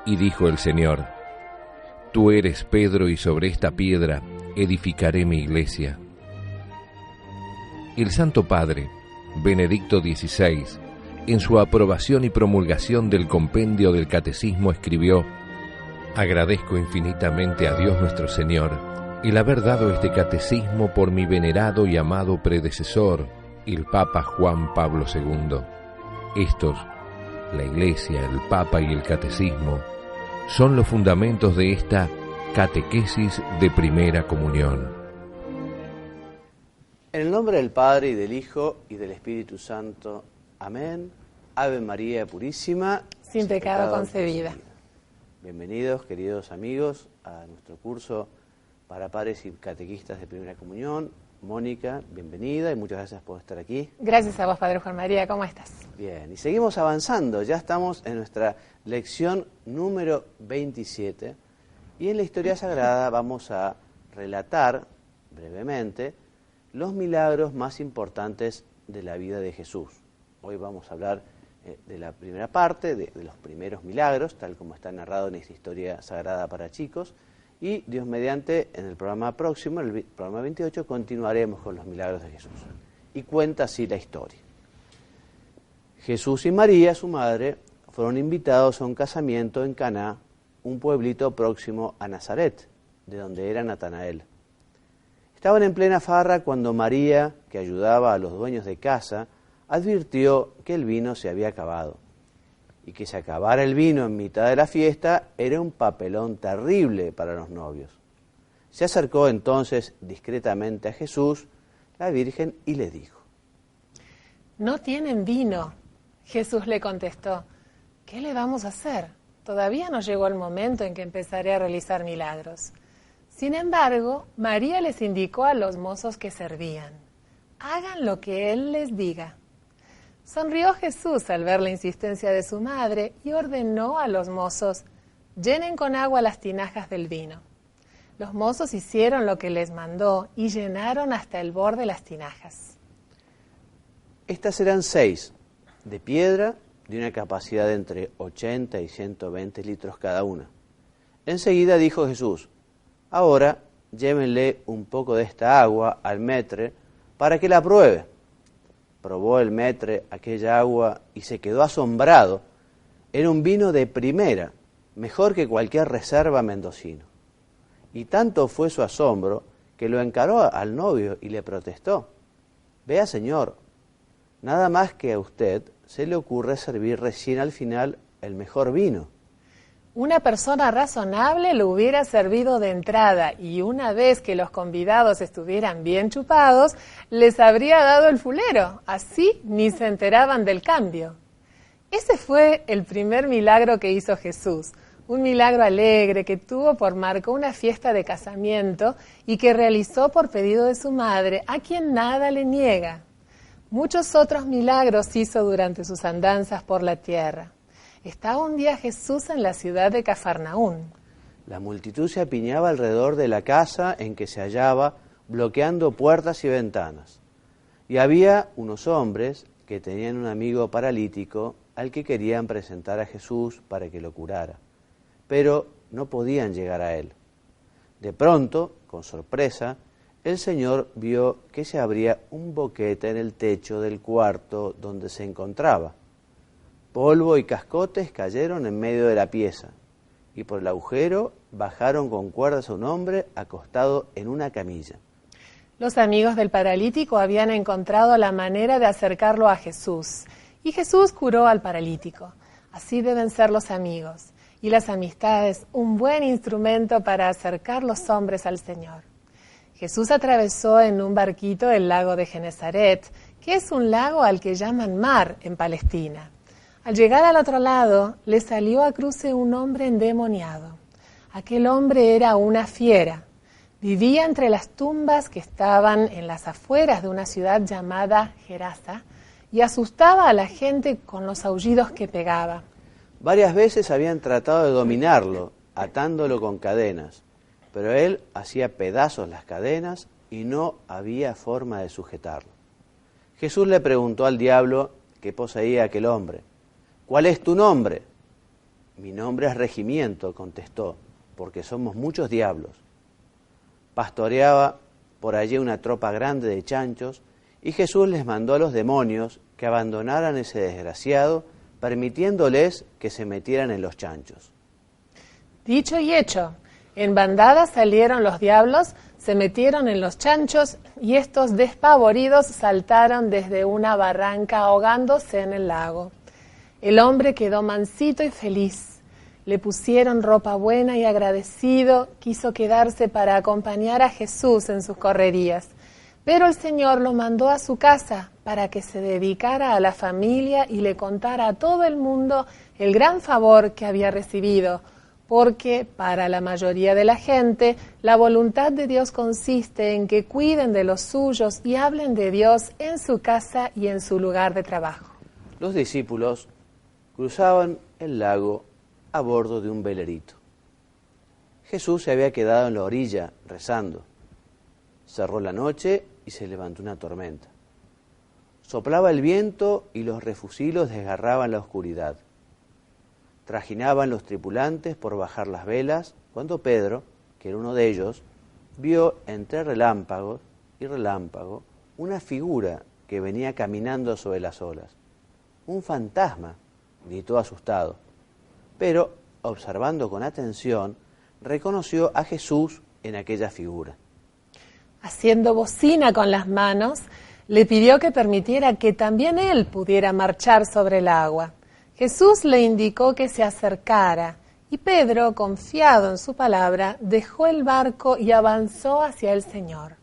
Y dijo el Señor: Tú eres Pedro, y sobre esta piedra edificaré mi iglesia. El Santo Padre, Benedicto XVI, en su aprobación y promulgación del compendio del Catecismo escribió: Agradezco infinitamente a Dios nuestro Señor el haber dado este catecismo por mi venerado y amado predecesor, el Papa Juan Pablo II. Estos, la Iglesia, el Papa y el Catecismo, son los fundamentos de esta catequesis de primera comunión. En el nombre del Padre, y del Hijo, y del Espíritu Santo. Amén. Ave María Purísima, sin pecado concebida. Bienvenidos, queridos amigos, a nuestro curso para padres y catequistas de primera comunión. Mónica, bienvenida y muchas gracias por estar aquí. Gracias a vos, Padre Juan María. ¿Cómo estás? Bien, y seguimos avanzando. Ya estamos en nuestra lección número 27 y en la historia sagrada vamos a relatar brevemente los milagros más importantes de la vida de Jesús. Hoy vamos a hablar de la primera parte, de los primeros milagros, tal como está narrado en esta historia sagrada para chicos. Y Dios mediante, en el programa próximo, el programa 28, continuaremos con los milagros de Jesús. Y cuenta así la historia. Jesús y María, su madre, fueron invitados a un casamiento en Caná, un pueblito próximo a Nazaret, de donde era Natanael. Estaban en plena farra cuando María, que ayudaba a los dueños de casa, advirtió que el vino se había acabado. Y que se acabara el vino en mitad de la fiesta era un papelón terrible para los novios. Se acercó entonces discretamente a Jesús, la Virgen, y le dijo: No tienen vino. Jesús le contestó: ¿Qué le vamos a hacer? Todavía no llegó el momento en que empezaré a realizar milagros. Sin embargo, María les indicó a los mozos que servían: hagan lo que Él les diga. Sonrió Jesús al ver la insistencia de su madre y ordenó a los mozos: llenen con agua las tinajas del vino. Los mozos hicieron lo que les mandó y llenaron hasta el borde las tinajas. Estas eran 6, de piedra, de una capacidad de entre 80 y 120 litros cada una. Enseguida dijo Jesús: ahora llévenle un poco de esta agua al maître para que la pruebe. Probó el maître aquella agua y se quedó asombrado. Era un vino de primera, mejor que cualquier reserva mendocino. Y tanto fue su asombro que lo encaró al novio y le protestó: vea, señor, nada más que a usted se le ocurre servir recién al final el mejor vino. Una persona razonable lo hubiera servido de entrada y una vez que los convidados estuvieran bien chupados, les habría dado el fulero. Así ni se enteraban del cambio. Ese fue el primer milagro que hizo Jesús. Un milagro alegre que tuvo por marco una fiesta de casamiento y que realizó por pedido de su madre, a quien nada le niega. Muchos otros milagros hizo durante sus andanzas por la tierra. Estaba un día Jesús en la ciudad de Cafarnaún. La multitud se apiñaba alrededor de la casa en que se hallaba, bloqueando puertas y ventanas. Y había unos hombres que tenían un amigo paralítico al que querían presentar a Jesús para que lo curara, pero no podían llegar a él. De pronto, con sorpresa, el Señor vio que se abría un boquete en el techo del cuarto donde se encontraba. Polvo y cascotes cayeron en medio de la pieza, y por el agujero bajaron con cuerdas a un hombre acostado en una camilla. Los amigos del paralítico habían encontrado la manera de acercarlo a Jesús, y Jesús curó al paralítico. Así deben ser los amigos, y las amistades un buen instrumento para acercar los hombres al Señor. Jesús atravesó en un barquito el lago de Genesaret, que es un lago al que llaman mar en Palestina. Al llegar al otro lado, le salió a cruce un hombre endemoniado. Aquel hombre era una fiera. Vivía entre las tumbas que estaban en las afueras de una ciudad llamada Gerasa y asustaba a la gente con los aullidos que pegaba. Varias veces habían tratado de dominarlo, atándolo con cadenas, pero él hacía pedazos las cadenas y no había forma de sujetarlo. Jesús le preguntó al diablo que poseía a aquel hombre: ¿cuál es tu nombre? Mi nombre es Regimiento, contestó, porque somos muchos diablos. Pastoreaba por allí una tropa grande de chanchos y Jesús les mandó a los demonios que abandonaran ese desgraciado, permitiéndoles que se metieran en los chanchos. Dicho y hecho, en bandadas salieron los diablos, se metieron en los chanchos y estos despavoridos saltaron desde una barranca ahogándose en el lago. El hombre quedó mansito y feliz. Le pusieron ropa buena y agradecido, quiso quedarse para acompañar a Jesús en sus correrías. Pero el Señor lo mandó a su casa para que se dedicara a la familia y le contara a todo el mundo el gran favor que había recibido, porque para la mayoría de la gente la voluntad de Dios consiste en que cuiden de los suyos y hablen de Dios en su casa y en su lugar de trabajo. Los discípulos cruzaban el lago a bordo de un velerito. Jesús se había quedado en la orilla rezando. Cerró la noche y se levantó una tormenta. Soplaba el viento y los refusilos desgarraban la oscuridad. Trajinaban los tripulantes por bajar las velas, cuando Pedro, que era uno de ellos, vio entre relámpagos y relámpago una figura que venía caminando sobre las olas. Un fantasma, gritó asustado. Pero, observando con atención, reconoció a Jesús en aquella figura. Haciendo bocina con las manos, le pidió que permitiera que también él pudiera marchar sobre el agua. Jesús le indicó que se acercara y Pedro, confiado en su palabra, dejó el barco y avanzó hacia el Señor.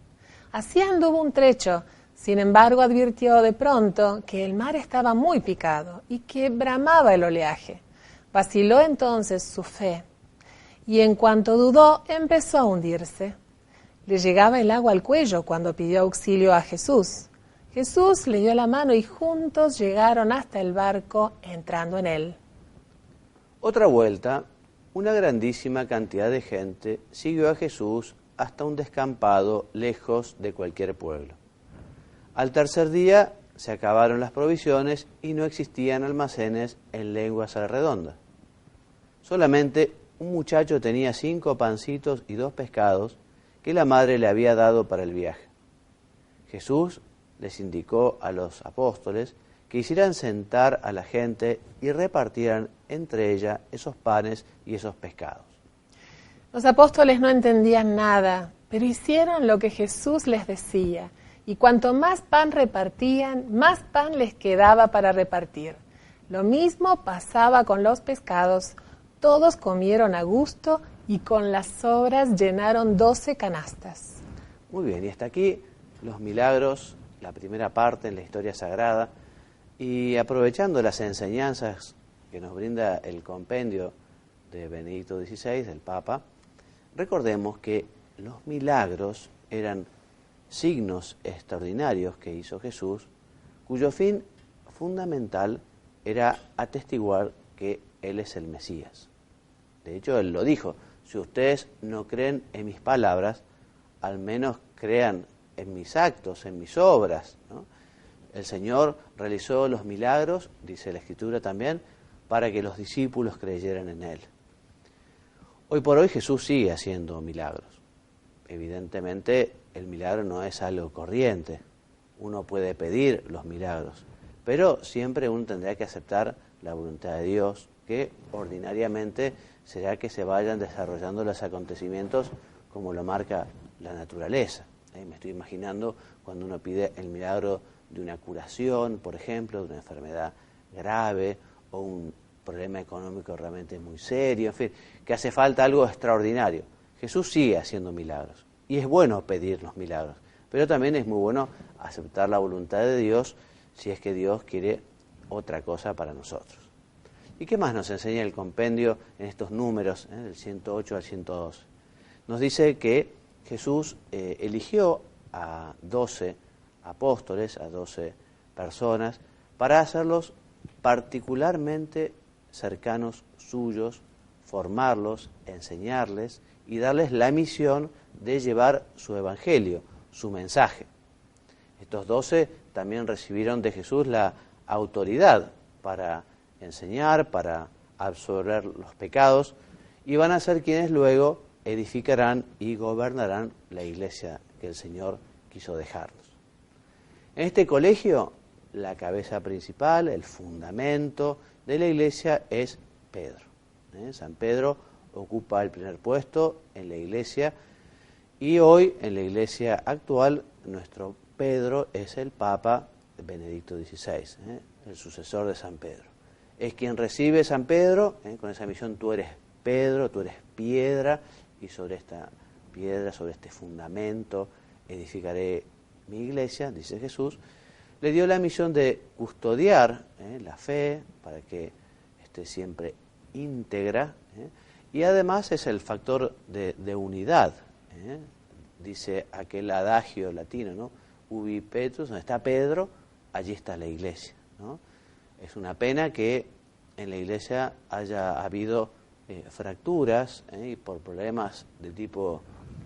Así anduvo un trecho, sin embargo advirtió de pronto que el mar estaba muy picado y que bramaba el oleaje. Vaciló entonces su fe y en cuanto dudó empezó a hundirse. Le llegaba el agua al cuello cuando pidió auxilio a Jesús. Jesús le dio la mano y juntos llegaron hasta el barco entrando en él. Otra vuelta, una grandísima cantidad de gente siguió a Jesús hasta un descampado lejos de cualquier pueblo. Al tercer día se acabaron las provisiones y no existían almacenes en lenguas redondas. Solamente un muchacho tenía 5 pancitos y 2 pescados que la madre le había dado para el viaje. Jesús les indicó a los apóstoles que hicieran sentar a la gente y repartieran entre ella esos panes y esos pescados. Los apóstoles no entendían nada, pero hicieron lo que Jesús les decía, y cuanto más pan repartían, más pan les quedaba para repartir. Lo mismo pasaba con los pescados. Todos comieron a gusto y con las sobras llenaron 12 canastas. Muy bien, y hasta aquí los milagros, la primera parte en la historia sagrada, y aprovechando las enseñanzas que nos brinda el compendio de Benedicto XVI, del Papa, recordemos que los milagros eran signos extraordinarios que hizo Jesús, cuyo fin fundamental era atestiguar que Él es el Mesías. De hecho, Él lo dijo: si ustedes no creen en mis palabras, al menos crean en mis actos, en mis obras, ¿no? El Señor realizó los milagros, dice la Escritura también, para que los discípulos creyeran en Él. Hoy por hoy Jesús sigue haciendo milagros. Evidentemente, el milagro no es algo corriente. Uno puede pedir los milagros, pero siempre uno tendrá que aceptar la voluntad de Dios, que ordinariamente será que se vayan desarrollando los acontecimientos como lo marca la naturaleza. Me estoy imaginando cuando uno pide el milagro de una curación, por ejemplo, de una enfermedad grave o un problema económico realmente muy serio, en fin, que hace falta algo extraordinario. Jesús sigue haciendo milagros y es bueno pedir los milagros, pero también es muy bueno aceptar la voluntad de Dios si es que Dios quiere otra cosa para nosotros. ¿Y qué más nos enseña el compendio en estos números, del 108 al 112? Nos dice que Jesús eligió a 12 apóstoles, a 12 personas, para hacerlos particularmente cercanos suyos, formarlos, enseñarles y darles la misión de llevar su evangelio, su mensaje. Estos 12 también recibieron de Jesús la autoridad para enseñar, para absorber los pecados y van a ser quienes luego edificarán y gobernarán la iglesia que el Señor quiso dejarnos. En este colegio, la cabeza principal, el fundamento de la iglesia es Pedro. San Pedro ocupa el primer puesto en la iglesia y hoy en la iglesia actual nuestro Pedro es el Papa Benedicto XVI, el sucesor de San Pedro. Es quien recibe San Pedro, con esa misión: tú eres Pedro, tú eres piedra, y sobre esta piedra, sobre este fundamento, edificaré mi iglesia, dice Jesús. Le dio la misión de custodiar la fe para que esté siempre íntegra, y además es el factor de unidad. Dice aquel adagio latino, ¿no? Ubi Petrus, donde está Pedro, allí está la iglesia, ¿no? Es una pena que en la iglesia haya habido fracturas y por problemas de tipo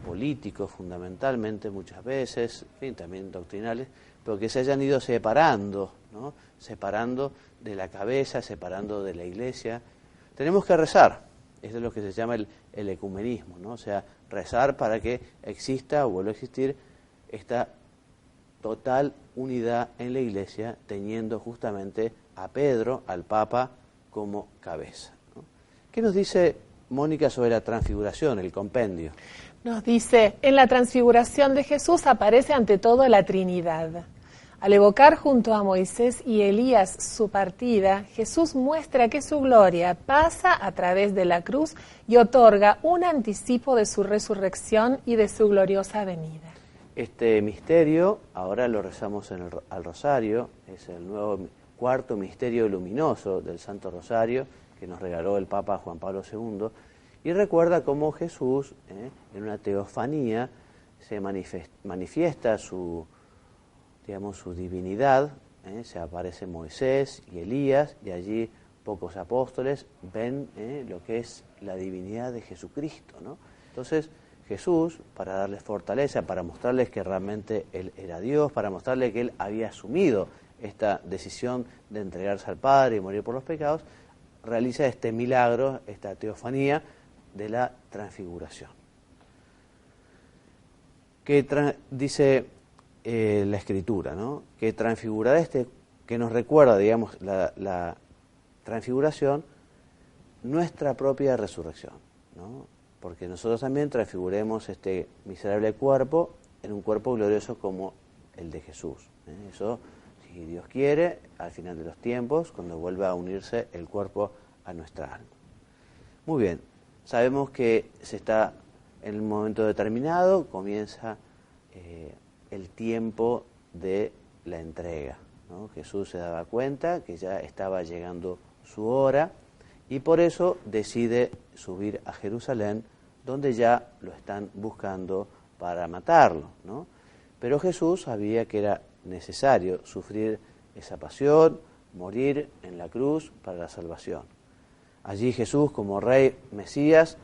político fundamentalmente muchas veces, en fin, también doctrinales, pero que se hayan ido separando, ¿no? Separando de la cabeza, separando de la iglesia. Tenemos que rezar, eso es lo que se llama el ecumenismo, ¿no? O sea, rezar para que exista o vuelva a existir esta total unidad en la iglesia, teniendo justamente a Pedro, al Papa, como cabeza, ¿no? ¿Qué nos dice Mónica sobre la transfiguración, el compendio? Nos dice, en la transfiguración de Jesús aparece ante todo la Trinidad. Al evocar junto a Moisés y Elías su partida, Jesús muestra que su gloria pasa a través de la cruz y otorga un anticipo de su resurrección y de su gloriosa venida. Este misterio, ahora lo rezamos al Rosario, es el nuevo cuarto misterio luminoso del Santo Rosario que nos regaló el Papa Juan Pablo II, y recuerda cómo Jesús, en una teofanía, se manifiesta su divinidad, se aparece Moisés y Elías, y allí pocos apóstoles ven lo que es la divinidad de Jesucristo, ¿no? Entonces Jesús, para darles fortaleza, para mostrarles que realmente Él era Dios, para mostrarles que Él había asumido esta decisión de entregarse al Padre y morir por los pecados, realiza este milagro, esta teofanía de la transfiguración. Que dice la Escritura, ¿no? Que transfigurar que nos recuerda, digamos, la transfiguración, nuestra propia resurrección, ¿no? Porque nosotros también transfiguremos este miserable cuerpo en un cuerpo glorioso como el de Jesús. Eso, si Dios quiere, al final de los tiempos, cuando vuelva a unirse el cuerpo a nuestra alma. Muy bien, sabemos que se está en un momento determinado, comienza el tiempo de la entrega, ¿no? Jesús se daba cuenta que ya estaba llegando su hora y por eso decide subir a Jerusalén, donde ya lo están buscando para matarlo, ¿no? Pero Jesús sabía que era necesario sufrir esa pasión, morir en la cruz para la salvación. Allí Jesús, como Rey Mesías,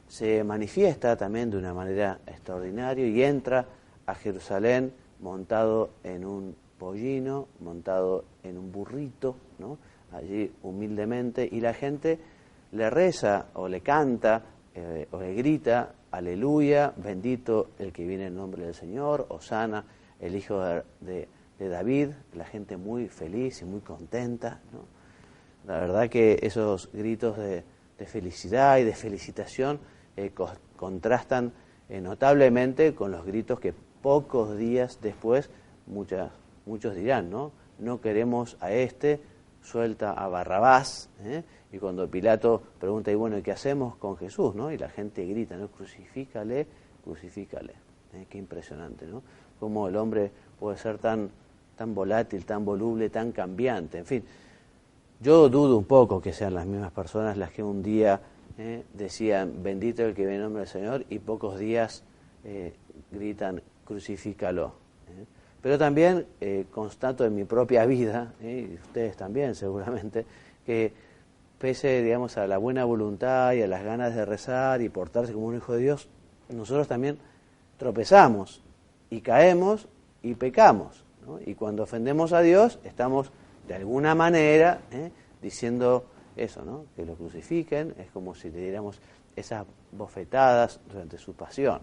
se manifiesta también de una manera extraordinaria y entra a Jerusalén montado en un pollino, montado en un burrito, ¿no? Allí humildemente, y la gente le reza o le canta o le grita: aleluya, bendito el que viene en nombre del Señor, hosana, el hijo de David. La gente muy feliz y muy contenta, ¿no? La verdad que esos gritos de felicidad y de felicitación contrastan notablemente con los gritos que pocos días después muchos dirán, ¿no? No queremos a este, suelta a Barrabás, y cuando Pilato pregunta, y bueno, ¿y qué hacemos con Jesús, no? Y la gente grita, ¿no? Crucifícale, crucifícale. Qué impresionante, ¿no? Cómo el hombre puede ser tan volátil, tan voluble, tan cambiante, en fin. Yo dudo un poco que sean las mismas personas las que un día decían, bendito el que viene en nombre del Señor, y pocos días gritan, crucifícalo. Pero también constato en mi propia vida, y ustedes también seguramente, que pese, digamos, a la buena voluntad y a las ganas de rezar y portarse como un hijo de Dios, nosotros también tropezamos y caemos y pecamos, ¿no? Y cuando ofendemos a Dios estamos de alguna manera diciendo eso, ¿no? Que lo crucifiquen, es como si le diéramos esas bofetadas durante su pasión.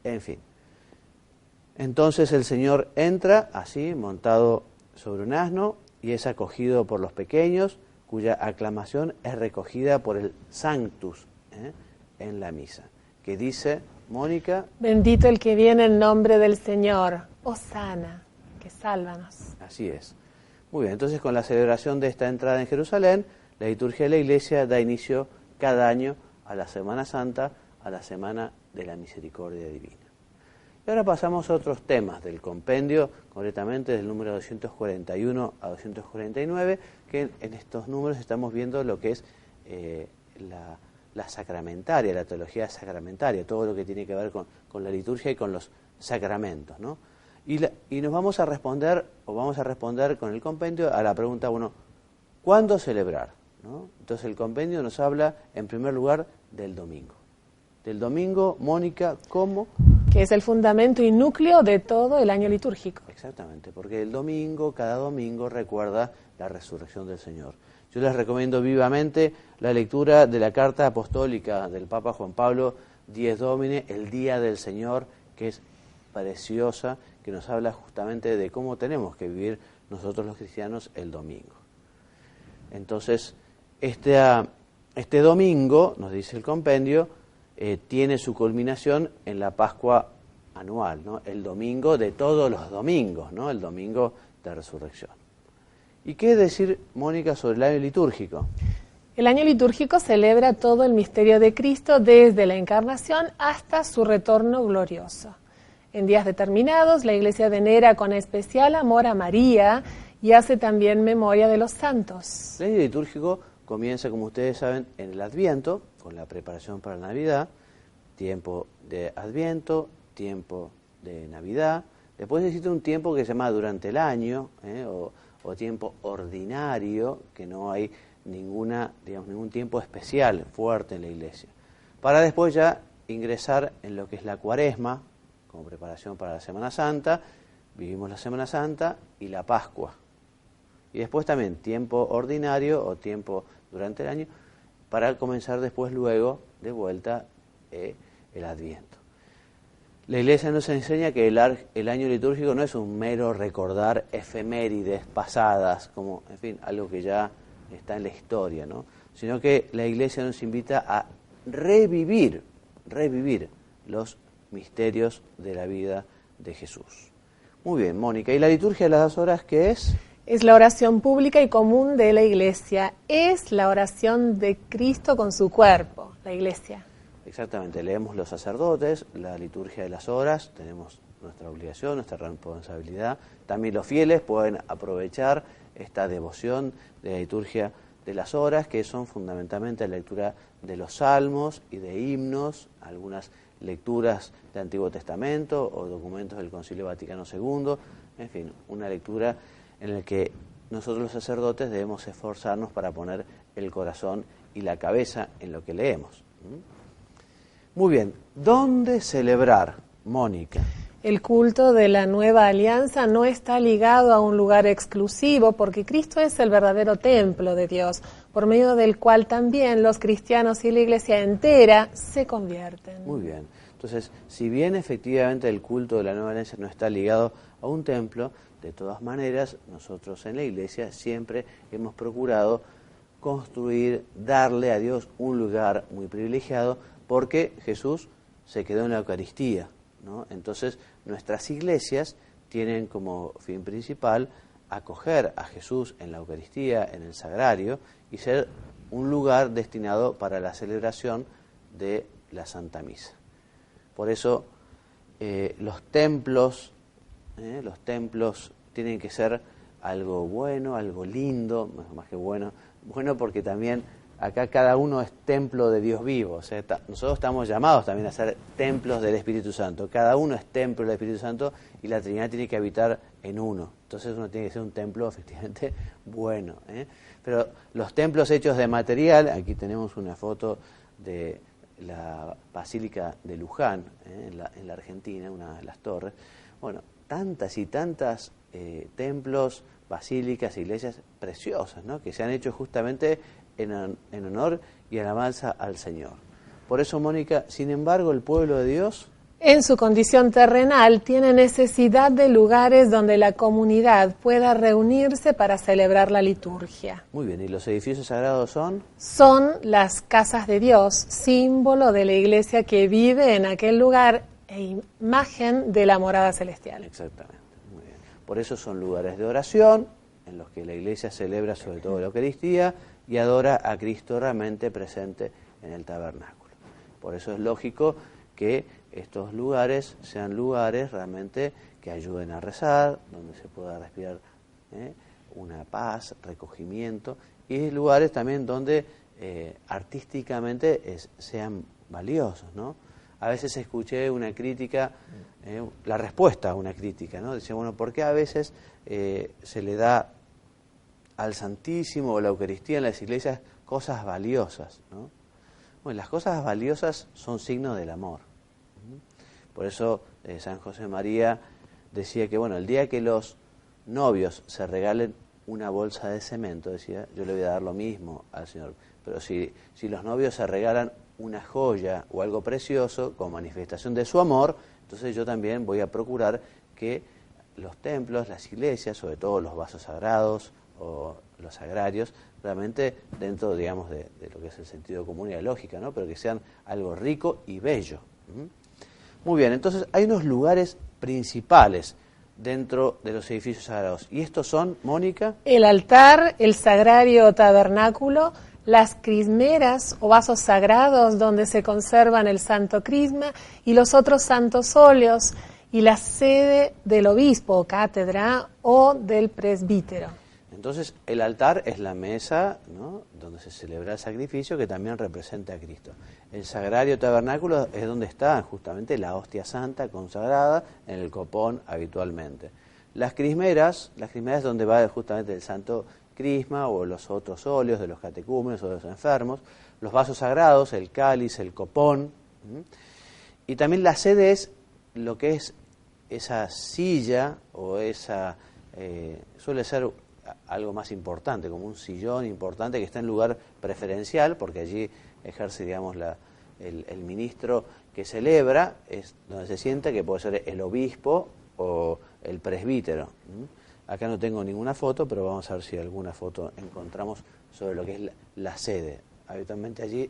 En fin. Entonces el Señor entra así, montado sobre un asno, y es acogido por los pequeños, cuya aclamación es recogida por el Sanctus en la misa, que dice, Mónica... Bendito el que viene en nombre del Señor, hosana, que sálvanos. Así es. Muy bien, entonces con la celebración de esta entrada en Jerusalén, la liturgia de la Iglesia da inicio cada año a la Semana Santa, a la Semana de la Misericordia Divina. Y ahora pasamos a otros temas del compendio, concretamente del número 241 a 249, que en estos números estamos viendo lo que es la sacramentaria, la teología sacramentaria, todo lo que tiene que ver con la liturgia y con los sacramentos, ¿no? Y nos vamos a responder con el compendio a la pregunta, bueno, ¿cuándo celebrar? ¿No? Entonces el compendio nos habla, en primer lugar, del domingo. Del domingo, Mónica, ¿cómo? Que es el fundamento y núcleo de todo el año litúrgico. Exactamente, porque el domingo, cada domingo, recuerda la resurrección del Señor. Yo les recomiendo vivamente la lectura de la carta apostólica del Papa Juan Pablo Dies Domine, el Día del Señor, que es preciosa, que nos habla justamente de cómo tenemos que vivir nosotros los cristianos el domingo. Entonces, este domingo, nos dice el compendio, tiene su culminación en la Pascua anual, ¿no? El domingo de todos los domingos, ¿no? El domingo de resurrección. ¿Y qué decir, Mónica, sobre el año litúrgico? El año litúrgico celebra todo el misterio de Cristo desde la encarnación hasta su retorno glorioso. En días determinados, la Iglesia venera con especial amor a María y hace también memoria de los santos. El año litúrgico comienza, como ustedes saben, en el Adviento, con la preparación para la Navidad, tiempo de Adviento, tiempo de Navidad. Después existe un tiempo que se llama durante el año, o tiempo ordinario, que no hay ningún tiempo especial fuerte en la Iglesia. Para después ya ingresar en lo que es la Cuaresma, como preparación para la Semana Santa, vivimos la Semana Santa y la Pascua. Y después también tiempo ordinario o tiempo durante el año, para comenzar después luego de vuelta el Adviento. La Iglesia nos enseña que el año litúrgico no es un mero recordar efemérides pasadas, como, en fin, algo que ya está en la historia, ¿no? Sino que la Iglesia nos invita a revivir los misterios de la vida de Jesús. Muy bien, Mónica. ¿Y la liturgia de las 2 horas qué es? Es la oración pública y común de la Iglesia. Es la oración de Cristo con su cuerpo, la Iglesia. Exactamente. Leemos los sacerdotes, la liturgia de las horas, tenemos nuestra obligación, nuestra responsabilidad. También los fieles pueden aprovechar esta devoción de la liturgia de las horas, que son fundamentalmente la lectura de los salmos y de himnos, algunas lecturas del Antiguo Testamento o documentos del Concilio Vaticano II, en fin, una lectura en la que nosotros los sacerdotes debemos esforzarnos para poner el corazón y la cabeza en lo que leemos. Muy bien, ¿dónde celebrar, Mónica? El culto de la nueva alianza no está ligado a un lugar exclusivo porque Cristo es el verdadero templo de Dios, por medio del cual también los cristianos y la Iglesia entera se convierten. Muy bien. Entonces, si bien efectivamente el culto de la nueva alianza no está ligado a un templo, de todas maneras, nosotros en la Iglesia siempre hemos procurado construir, darle a Dios un lugar muy privilegiado, porque Jesús se quedó en la Eucaristía, ¿no? Entonces, nuestras iglesias tienen como fin principal acoger a Jesús en la Eucaristía, en el Sagrario, y ser un lugar destinado para la celebración de la Santa Misa. Por eso, los templos tienen que ser algo bueno, algo lindo, más que bueno porque también acá cada uno es templo de Dios vivo. O sea, nosotros estamos llamados también a ser templos del Espíritu Santo. Cada uno es templo del Espíritu Santo y la Trinidad tiene que habitar en uno. Entonces uno tiene que ser un templo efectivamente bueno. Pero los templos hechos de material, aquí tenemos una foto de la Basílica de Luján, en la Argentina, una de las torres. Bueno, tantas y tantas templos, basílicas, iglesias preciosas, ¿no? Que se han hecho justamente en honor y alabanza al Señor. Por eso, Mónica, sin embargo, el pueblo de Dios, en su condición terrenal, tiene necesidad de lugares donde la comunidad pueda reunirse para celebrar la liturgia. muy bien, ¿y los edificios sagrados son? Son las casas de Dios, símbolo de la iglesia que vive en aquel lugar e imagen de la morada celestial. Exactamente, muy bien. Por eso son lugares de oración, en los que la iglesia celebra sobre todo la Eucaristía y adora a Cristo realmente presente en el tabernáculo. Por eso es lógico que estos lugares sean lugares realmente que ayuden a rezar, donde se pueda respirar una paz, recogimiento, y lugares también donde artísticamente sean valiosos, ¿no? A veces escuché una crítica, la respuesta a una crítica, ¿no? Decía, bueno, ¿por qué a veces se le da al Santísimo o la Eucaristía en las iglesias cosas valiosas, ¿no? Bueno, las cosas valiosas son signos del amor. Por eso San José María decía que, bueno, el día que los novios se regalen una bolsa de cemento, decía, yo le voy a dar lo mismo al Señor. Pero si los novios se regalan una joya o algo precioso como manifestación de su amor, entonces yo también voy a procurar que los templos, las iglesias, sobre todo los vasos sagrados o los sagrarios, realmente dentro, digamos, de lo que es el sentido común y la lógica, ¿no? Pero que sean algo rico y bello. Muy bien, entonces hay unos lugares principales dentro de los edificios sagrados. ¿Y estos son, Mónica? El altar, el sagrario tabernáculo, las crismeras o vasos sagrados donde se conservan el santo crisma y los otros santos óleos, y la sede del obispo o cátedra o del presbítero. Entonces, el altar es la mesa, ¿no?, donde se celebra el sacrificio, que también representa a Cristo. El sagrario tabernáculo es donde está justamente la hostia santa consagrada en el copón habitualmente. Las crismeras es donde va justamente el santo crisma o los otros óleos de los catecúmenos o de los enfermos. Los vasos sagrados, el cáliz, el copón. Y también la sede es lo que es esa silla o esa... suele ser algo más importante, como un sillón importante que está en lugar preferencial, porque allí ejerce, digamos, el ministro que celebra, es donde se sienta, que puede ser el obispo o el presbítero. Acá no tengo ninguna foto, pero vamos a ver si alguna foto encontramos sobre lo que es la sede. Habitualmente allí,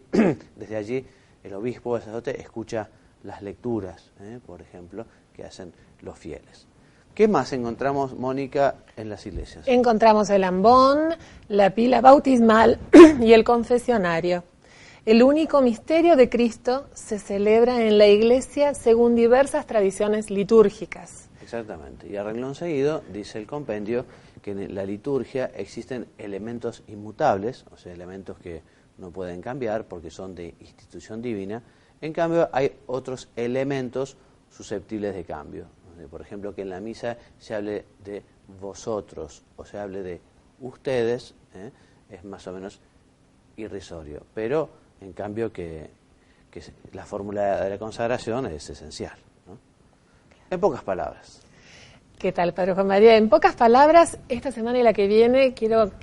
desde allí, el obispo o el sacerdote escucha las lecturas, por ejemplo, que hacen los fieles. ¿Qué más encontramos, Mónica, en las iglesias? Encontramos el ambón, la pila bautismal y el confesionario. El único misterio de Cristo se celebra en la iglesia según diversas tradiciones litúrgicas. Exactamente. Y a renglón seguido dice el compendio que en la liturgia existen elementos inmutables, o sea, elementos que no pueden cambiar porque son de institución divina. En cambio, hay otros elementos susceptibles de cambio. Por ejemplo, que en la misa se hable de vosotros o se hable de ustedes, es más o menos irrisorio. Pero, en cambio, que la fórmula de la consagración es esencial, ¿no? En pocas palabras. ¿Qué tal, Padre Juan María? En pocas palabras, esta semana y la que viene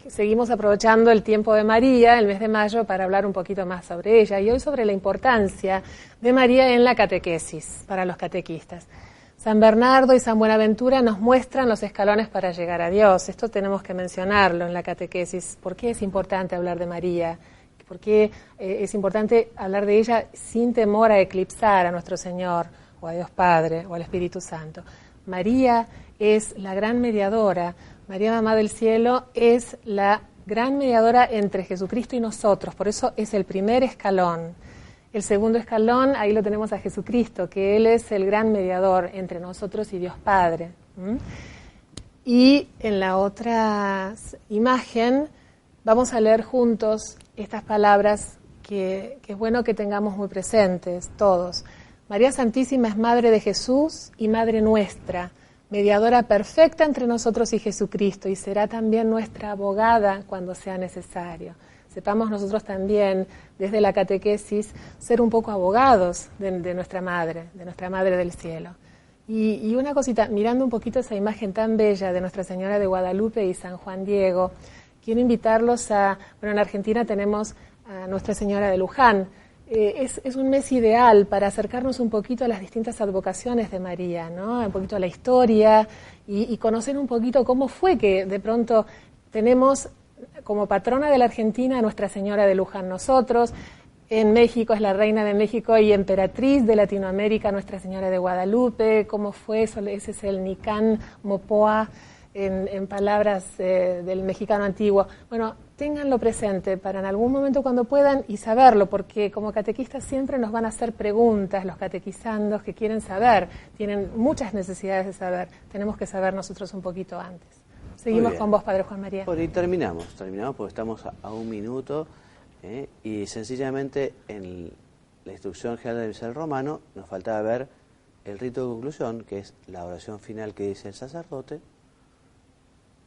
seguimos aprovechando el tiempo de María, el mes de mayo, para hablar un poquito más sobre ella, y hoy sobre la importancia de María en la catequesis para los catequistas. San Bernardo y San Buenaventura nos muestran los escalones para llegar a Dios. Esto tenemos que mencionarlo en la catequesis. ¿Por qué es importante hablar de María? ¿Por qué es importante hablar de ella sin temor a eclipsar a nuestro Señor, o a Dios Padre, o al Espíritu Santo? María es la gran mediadora. María, Mamá del Cielo, es la gran mediadora entre Jesucristo y nosotros. Por eso es el primer escalón. El segundo escalón, ahí lo tenemos a Jesucristo, que Él es el gran mediador entre nosotros y Dios Padre. Y en la otra imagen vamos a leer juntos estas palabras que es bueno que tengamos muy presentes todos. María Santísima es Madre de Jesús y Madre nuestra, mediadora perfecta entre nosotros y Jesucristo, y será también nuestra abogada cuando sea necesario. Sepamos nosotros también, desde la catequesis, ser un poco abogados de nuestra Madre del Cielo. Y una cosita, mirando un poquito esa imagen tan bella de Nuestra Señora de Guadalupe y San Juan Diego, quiero invitarlos en Argentina tenemos a Nuestra Señora de Luján. Es un mes ideal para acercarnos un poquito a las distintas advocaciones de María, ¿no? Un poquito a la historia y conocer un poquito cómo fue que de pronto tenemos como patrona de la Argentina a Nuestra Señora de Luján. Nosotros, en México, es la Reina de México y Emperatriz de Latinoamérica, Nuestra Señora de Guadalupe. ¿Cómo fue eso? Ese es el Nicán Mopoa, en palabras del mexicano antiguo. Bueno, ténganlo presente para en algún momento cuando puedan y saberlo, porque como catequistas siempre nos van a hacer preguntas, los catequizandos que quieren saber, tienen muchas necesidades de saber, tenemos que saber nosotros un poquito antes. Seguimos con vos, Padre Juan María. Bueno, y terminamos porque estamos a un minuto, y sencillamente en la instrucción general del misal romano nos faltaba ver el rito de conclusión, que es la oración final que dice el sacerdote,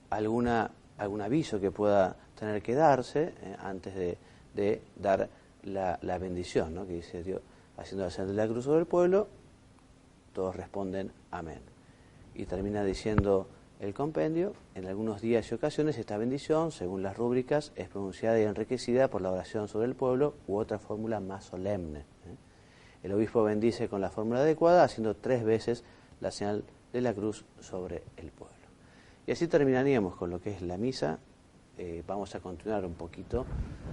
algún aviso que pueda tener que darse antes de dar la bendición, ¿no? Que dice Dios, haciendo la señal de la cruz sobre el pueblo, todos responden amén. Y termina diciendo el compendio: en algunos días y ocasiones esta bendición, según las rúbricas, es pronunciada y enriquecida por la oración sobre el pueblo u otra fórmula más solemne. El obispo bendice con la fórmula adecuada, haciendo 3 veces la señal de la cruz sobre el pueblo. Y así terminaríamos con lo que es la misa. Vamos a continuar un poquito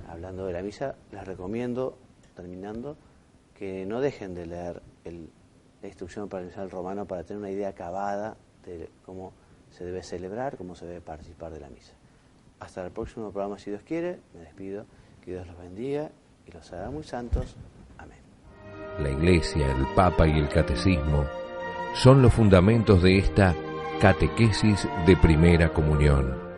hablando de la misa. Les recomiendo, terminando, que no dejen de leer la instrucción para el misal romano para tener una idea acabada de cómo se debe celebrar, cómo se debe participar de la misa. Hasta el próximo programa, si Dios quiere. Me despido. Que Dios los bendiga y los haga muy santos. Amén. La Iglesia, el Papa y el Catecismo son los fundamentos de esta catequesis de primera comunión.